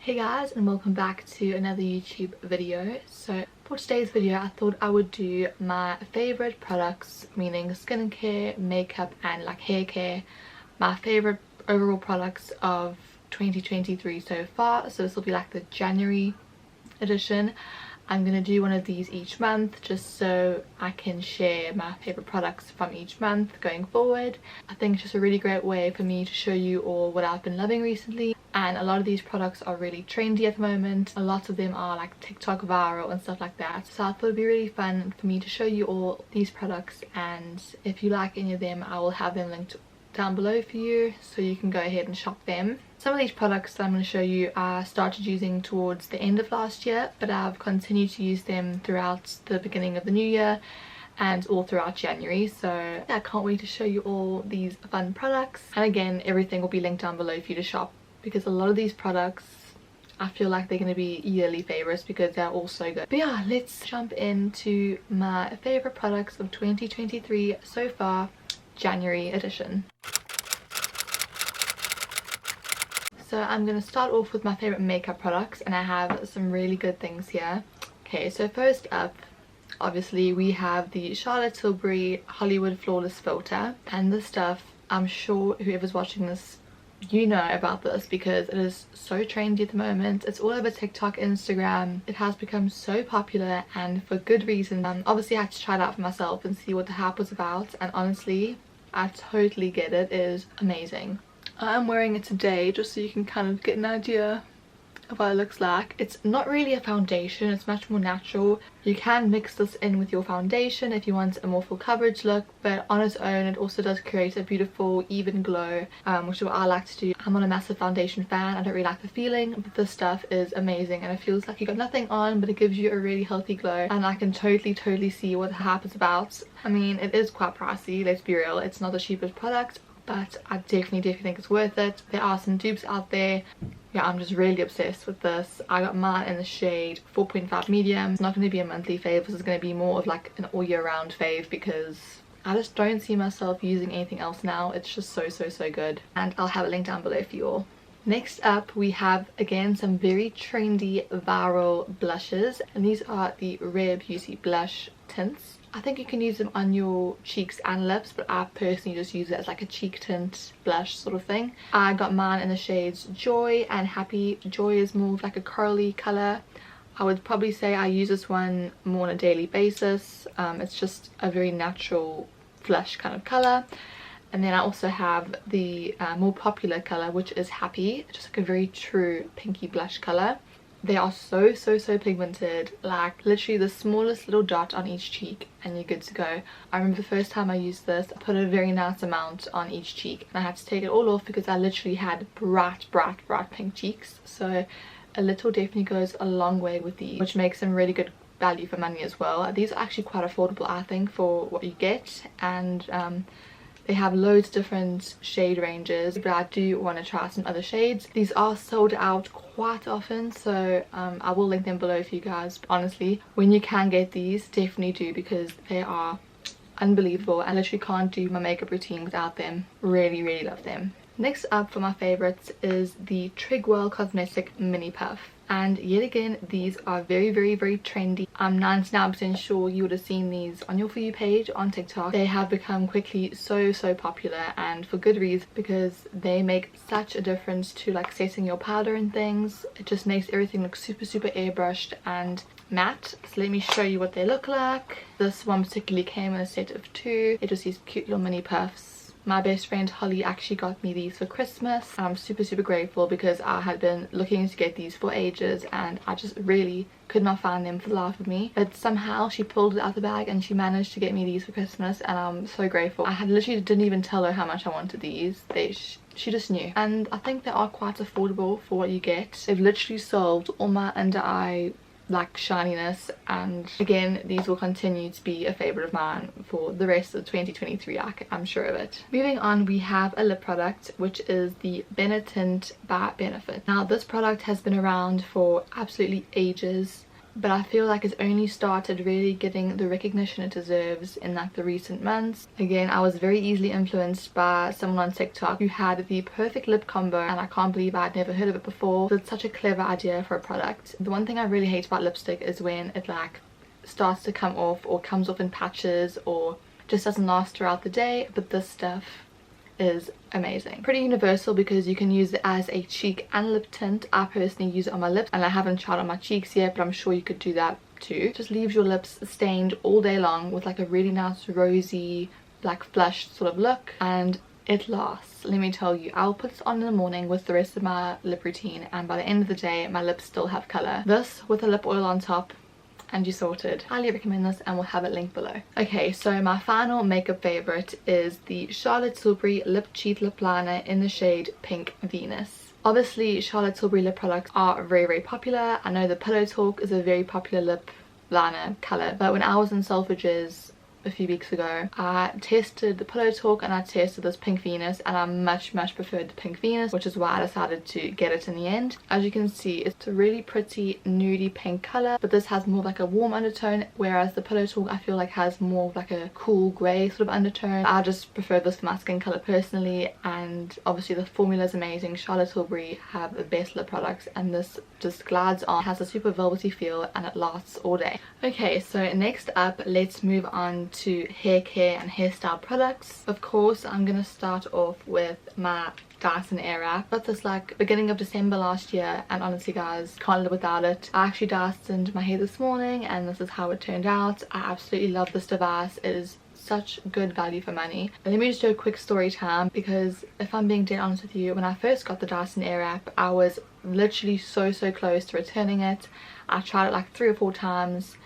Hey guys, and welcome back to another YouTube video. So for today's video I thought I would do my favorite products, meaning skincare, makeup and like hair care, my favorite overall products of 2023 so far. So this will be like the January edition. I'm going to do one of these each month just so I can share my favorite products from each month going forward. I think it's just a really great way for me to show you all what I've been loving recently, and a lot of these products are really trendy at the moment. A lot of them are like TikTok viral and stuff like that, so I thought it'd be really fun for me to show you all these products, and if you like any of them I will have them linked down below for you so you can go ahead and shop them. Some of these products that I'm going to show you I started using towards the end of last year, but I've continued to use them throughout the beginning of the new year and all throughout January. So yeah, I can't wait to show you all these fun products, and again everything will be linked down below for you to shop, because a lot of these products I feel like they're going to be yearly favorites because they're all so good. But yeah, let's jump into my favorite products of 2023 so far, January edition. So I'm going to start off with my favorite makeup products, and I have some really good things here. Okay, so first up, obviously we have the Charlotte Tilbury Hollywood Flawless Filter, and this stuff, I'm sure whoever's watching this, you know about this because it is so trendy at the moment. It's all over TikTok, Instagram. It has become so popular, and for good reason. Obviously I had to try it out for myself and see what the hype was about, and honestly I totally get it. It is amazing. I'm wearing it today just so you can kind of get an idea of what it looks like. It's not really a foundation, it's much more natural. You can mix this in with your foundation if you want a more full coverage look, but on its own it also does create a beautiful even glow, which is what I like to do. I'm not a massive foundation fan, I don't really like the feeling, but this stuff is amazing and it feels like you got nothing on, but it gives you a really healthy glow, and I can totally see what the hype is about. I mean, it is quite pricey, let's be real, it's not the cheapest product, but I definitely think it's worth it. There are some dupes out there. Yeah, I'm just really obsessed with this. I got mine in the shade 4.5 medium. It's not going to be a monthly fave, this is going to be more of like an all year round fave because I just don't see myself using anything else now. It's just so good, and I'll have a link down below for you all. Next up we have again some very trendy viral blushes, and these are the Rare Beauty blush tints. I think you can use them on your cheeks and lips, but I personally just use it as like a cheek tint blush sort of thing. I got mine in the shades Joy and Happy. Joy is more of like a corally colour. I would probably say I use this one more on a daily basis. It's just a very natural flush kind of colour. And then I also have the more popular colour, which is Happy, just like a very true pinky blush colour. They are so pigmented, like literally the smallest little dot on each cheek and you're good to go. I remember the first time I used this, I put a very nice amount on each cheek and I had to take it all off because I literally had bright pink cheeks. So a little definitely goes a long way with these, which makes them really good value for money as well. These are actually quite affordable I think for what you get, and they have loads of different shade ranges, but I do want to try some other shades. These are sold out quite often, so I will link them below for you guys. But honestly, when you can get these, definitely do, because they are unbelievable. I literally can't do my makeup routine without them. Really love them. Next up for my favorites is the Trigwell Cosmetic Mini Puff. And yet again, these are very trendy. I'm 99% sure you would have seen these on your For You page on TikTok. They have become quickly so popular, and for good reason, because they make such a difference to like setting your powder and things. It just makes everything look super airbrushed and matte. So let me show you what they look like. This one particularly came in a set of 2. It was these cute little mini puffs. My best friend Holly actually got me these for Christmas. I'm super grateful because I had been looking to get these for ages and I just really could not find them for the life of me. But somehow she pulled it out the bag and she managed to get me these for Christmas, and I'm so grateful. I had literally didn't even tell her how much I wanted these. She just knew. And I think they are quite affordable for what you get. They've literally solved all my under eye like shininess, and again these will continue to be a favorite of mine for the rest of 2023. I'm sure of it. Moving on, we have a lip product which is the Benetint by Benefit. Now this product has been around for absolutely ages. but I feel like it's only started really getting the recognition it deserves in like the recent months. Again, I was very easily influenced by someone on TikTok who had the perfect lip combo, and I can't believe I'd never heard of it before. So it's such a clever idea for a product. The one thing I really hate about lipstick is when it like starts to come off or comes off in patches or just doesn't last throughout the day, but this stuff is amazing. Pretty universal because you can use it as a cheek and lip tint. I personally use it on my lips, and I haven't tried on my cheeks yet, but I'm sure you could do that too. Just leaves your lips stained all day long with like a really nice rosy like flushed sort of look, and it lasts. Let me tell you, I'll put this on in the morning with the rest of my lip routine, and by the end of the day my lips still have color. This with a lip oil on top and you're sorted. Highly recommend this, and we'll have it linked below. Okay, so my final makeup favorite is the Charlotte Tilbury Lip Cheat Lip Liner in the shade Pink Venus. Obviously Charlotte Tilbury lip products are very popular. I know the Pillow Talk is a very popular lip liner color, but when I was in Selfridges a few weeks ago, I tested the Pillow Talk and I tested this Pink Venus, and I much preferred the Pink Venus, which is why I decided to get it in the end. As you can see, it's a really pretty nudie pink color, but this has more like a warm undertone, whereas the Pillow Talk I feel like has more of like a cool grey sort of undertone. I just prefer this for my skin color personally, and obviously the formula is amazing. Charlotte Tilbury have the best lip products, and this just glides on, has a super velvety feel, and it lasts all day. Okay, so next up, let's move on to hair care and hairstyle products. Of course, I'm gonna start off with my Dyson Airwrap. Got this like beginning of December last year, and honestly guys, can't live without it. I actually Dysoned my hair this morning, and this is how it turned out. I absolutely love this device. It is such good value for money. Let me just do a quick story time, because if I'm being dead honest with you, when I first got the Dyson Airwrap, I was literally so close to returning it. I tried it like 3 or 4 times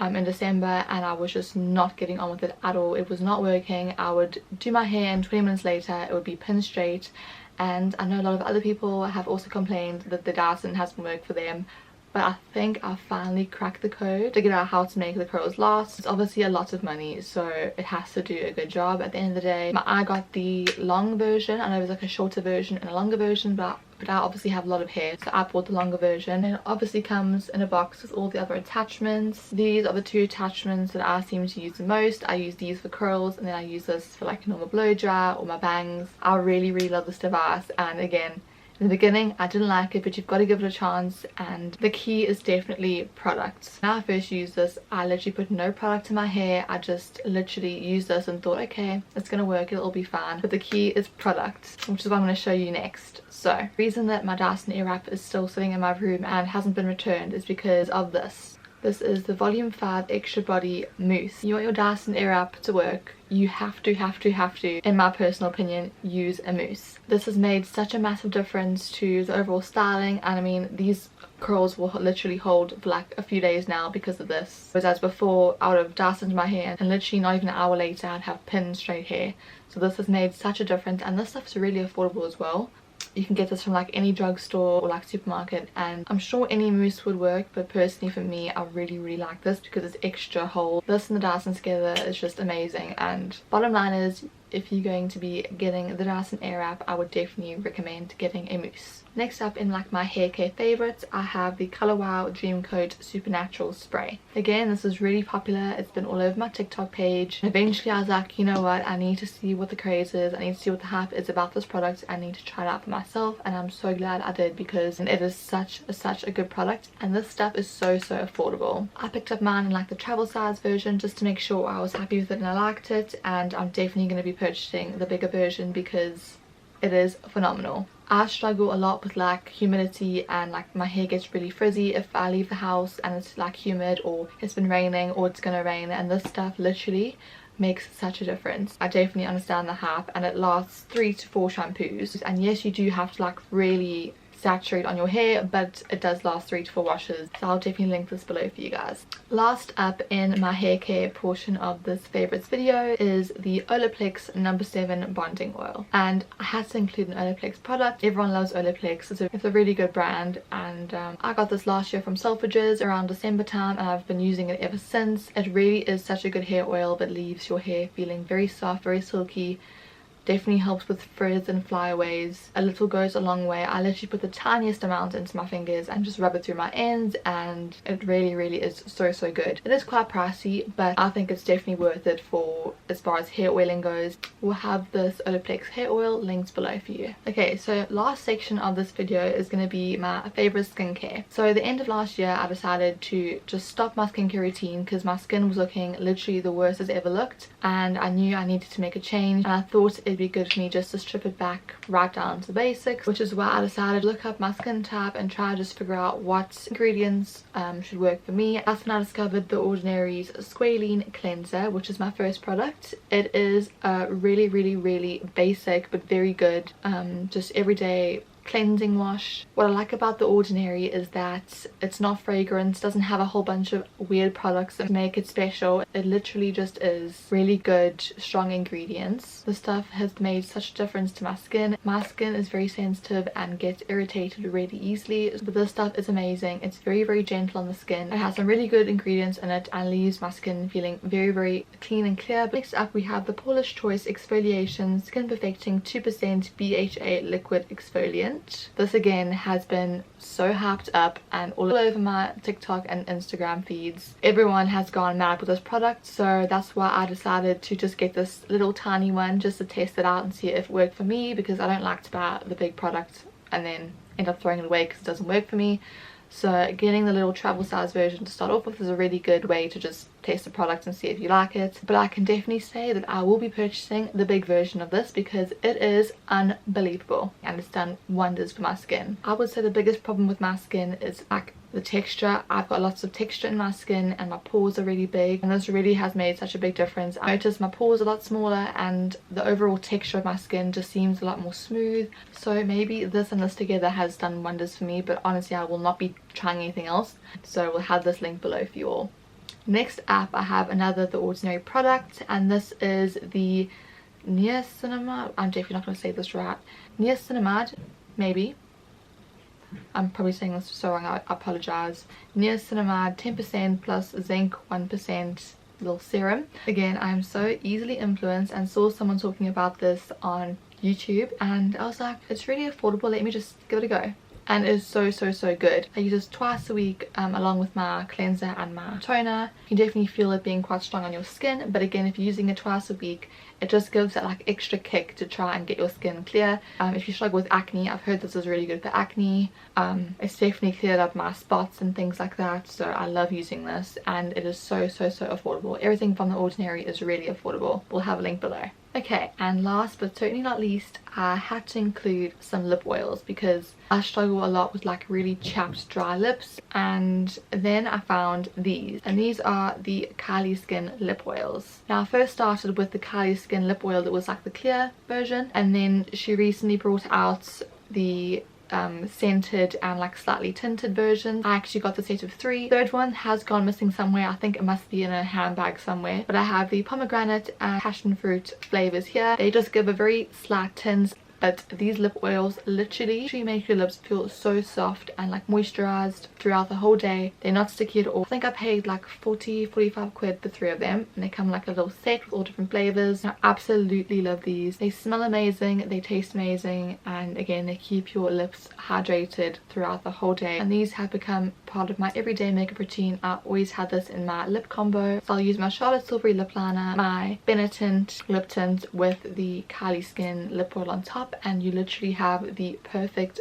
in December, and I was just not getting on with it at all. It was not working. I would do my hair and 20 minutes later it would be pin straight, and I know a lot of other people have also complained that the Dyson hasn't worked for them, but I think I finally cracked the code, figured out how to make the curls last. It's obviously a lot of money, so it has to do a good job at the end of the day. I got the long version. I know there's like a shorter version and a longer version, but I obviously have a lot of hair, so I bought the longer version, and it obviously comes in a box with all the other attachments. These are the 2 attachments that I seem to use the most. I use these for curls, and then I use this for like a normal blow dry or my bangs. I really love this device, and again, in the beginning I didn't like it, but you've got to give it a chance, and the key is definitely products. When I first used this, I literally put no product in my hair. I just literally used this and thought, okay, it's gonna work, it'll be fine. But the key is products, which is what I'm going to show you next. So the reason that my Dyson Airwrap is still sitting in my room and hasn't been returned is because of this. This is the Volume 5 Extra Body Mousse. You want your Dyson Airwrap to work, you have to, in my personal opinion, use a mousse. This has made such a massive difference to the overall styling, and I mean, these curls will literally hold for like a few days now because of this. Whereas before, I would have Dysoned my hair and literally not even an hour later I'd have pin straight hair. So this has made such a difference, and this stuff's really affordable as well. You can get this from like any drugstore or like supermarket, and I'm sure any mousse would work, but personally for me, I really like this because it's extra hold. This and the Dyson together is just amazing, and bottom line is, if you're going to be getting the Dyson Airwrap, I would definitely recommend getting a mousse. Next up in like my hair care favorites, I have the Color Wow Dream Coat Supernatural Spray. Again, this is really popular. It's been all over my TikTok page. And eventually I was like, you know what, I need to see what the craze is. I need to see what the hype is about this product. I need to try it out for myself, and I'm so glad I did, because it is such a good product, and this stuff is so affordable. I picked up mine in like the travel size version just to make sure I was happy with it and I liked it, and I'm definitely going to be purchasing the bigger version because it is phenomenal. I struggle a lot with like humidity, and like my hair gets really frizzy if I leave the house and it's like humid, or it's been raining, or it's gonna rain, and this stuff literally makes such a difference. I definitely understand the hype, and it lasts 3 to 4 shampoos, and yes, you do have to like really saturate on your hair, but it does last 3 to 4 washes, so I'll definitely link this below for you guys. Last up in my hair care portion of this favorites video is the Olaplex No. 7 Bonding Oil, and I had to include an Olaplex product. Everyone loves Olaplex. It's a really good brand, and I got this last year from Selfridges around December time, and I've been using it ever since. It really is such a good hair oil that leaves your hair feeling very soft, very silky, definitely helps with frizz and flyaways. A little goes a long way. I literally put the tiniest amount into my fingers and just rub it through my ends, and it really is so good. It is quite pricey, but I think it's definitely worth it for as far as hair oiling goes. We'll have this Olaplex hair oil linked below for you. Okay, so last section of this video is going to be my favorite skincare. So at the end of last year I decided to just stop my skincare routine because my skin was looking literally the worst it's ever looked, and I knew I needed to make a change, and I thought it'd be good for me just to strip it back right down to the basics, which is why I decided to look up my skin type and try to just figure out what ingredients should work for me. That's when I discovered The Ordinary's Squalane cleanser, which is my first product. It is a really basic but very good just everyday cleansing wash. What I like about The Ordinary is that it's not fragrance, doesn't have a whole bunch of weird products that make it special. It literally just is really good, strong ingredients. The stuff has made such a difference to my skin. My skin is very sensitive and gets irritated really easily, but this stuff is amazing. It's very gentle on the skin. It has some really good ingredients in it and leaves my skin feeling very clean and clear. Next up we have the Paula's Choice Exfoliation Skin Perfecting 2% BHA Liquid Exfoliant. This again has been so hyped up and all over my TikTok and Instagram feeds. Everyone has gone mad with this product, so that's why I decided to just get this little tiny one just to test it out and see if it worked for me, because I don't like to buy the big product and then end up throwing it away because it doesn't work for me. So getting the little travel size version to start off with is a really good way to just test the product and see if you like it. But I can definitely say that I will be purchasing the big version of this because it is unbelievable and it's done wonders for my skin. I would say the biggest problem with my skin is like the texture. I've got lots of texture in my skin and my pores are really big, and this really has made such a big difference. I noticed my pores are a lot smaller and the overall texture of my skin just seems a lot more smooth. So maybe this and this together has done wonders for me, but honestly I will not be trying anything else, so we'll have this link below for you all. Next up I have another The Ordinary product, and this is the Niacinamide. I'm definitely not going to say this right. Niacinamide, maybe. I'm probably saying this so wrong, I apologize. Niacinamide 10% plus zinc 1% little serum. Again, I'm so easily influenced and saw someone talking about this on YouTube and I was like, it's really affordable, let me just give it a go. And it is so good. I use this twice a week along with my cleanser and my toner. You can definitely feel it being quite strong on your skin, but again, if you're using it twice a week, it just gives that like extra kick to try and get your skin clear. If you struggle with acne, I've heard this is really good for acne. It's definitely cleared up my spots and things like that, so I love using this, and it is so affordable. Everything from The Ordinary is really affordable. We'll have a link below. Okay, and last but certainly not least, I had to include some lip oils because I struggle a lot with like really chapped dry lips, and then I found these, and these are the Kylie Skin lip oils. Now I first started with the Kylie Skin lip oil that was like the clear version, and then she recently brought out the scented and like slightly tinted version. I actually got the set of 3. Third one has gone missing somewhere. I think it must be in a handbag somewhere, but I have the pomegranate and passion fruit flavors here. They just give a very slight tint, but these lip oils literally make your lips feel so soft and like moisturized throughout the whole day. They're not sticky at all. I think I paid like 45 quid for 3 of them, and they come like a little set with all different flavors. I absolutely love these. They smell amazing, they taste amazing, and again they keep your lips hydrated throughout the whole day, and these have become part of my everyday makeup routine. I always had this in my lip combo, so I'll use my Charlotte Tilbury lip liner, my Benetint lip tint with the Kylie Skin lip oil on top, and you literally have the perfect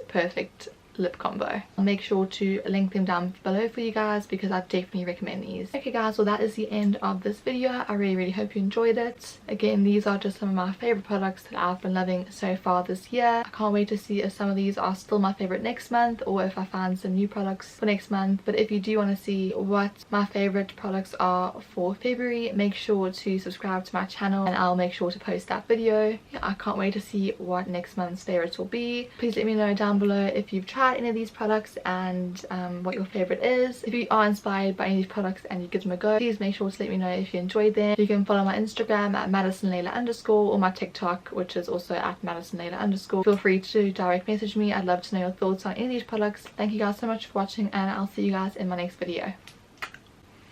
lip combo. I'll make sure to link them down below for you guys because I definitely recommend these. Okay guys, well that is the end of this video. I really hope you enjoyed it. Again, these are just some of my favorite products that I've been loving so far this year. I can't wait to see if some of these are still my favorite next month or if I find some new products for next month. But if you do want to see what my favorite products are for February, make sure to subscribe to my channel and I'll make sure to post that video. Yeah, I can't wait to see what next month's favorites will be. Please let me know down below if you've tried any of these products and what your favorite is. If you are inspired by any of these products and you give them a go, please make sure to let me know if you enjoyed them. You can follow my Instagram at madisonlayla_ or my TikTok, which is also at madisonlayla_. Feel free to direct message me. I'd love to know your thoughts on any of these products. Thank you guys so much for watching, and I'll see you guys in my next video.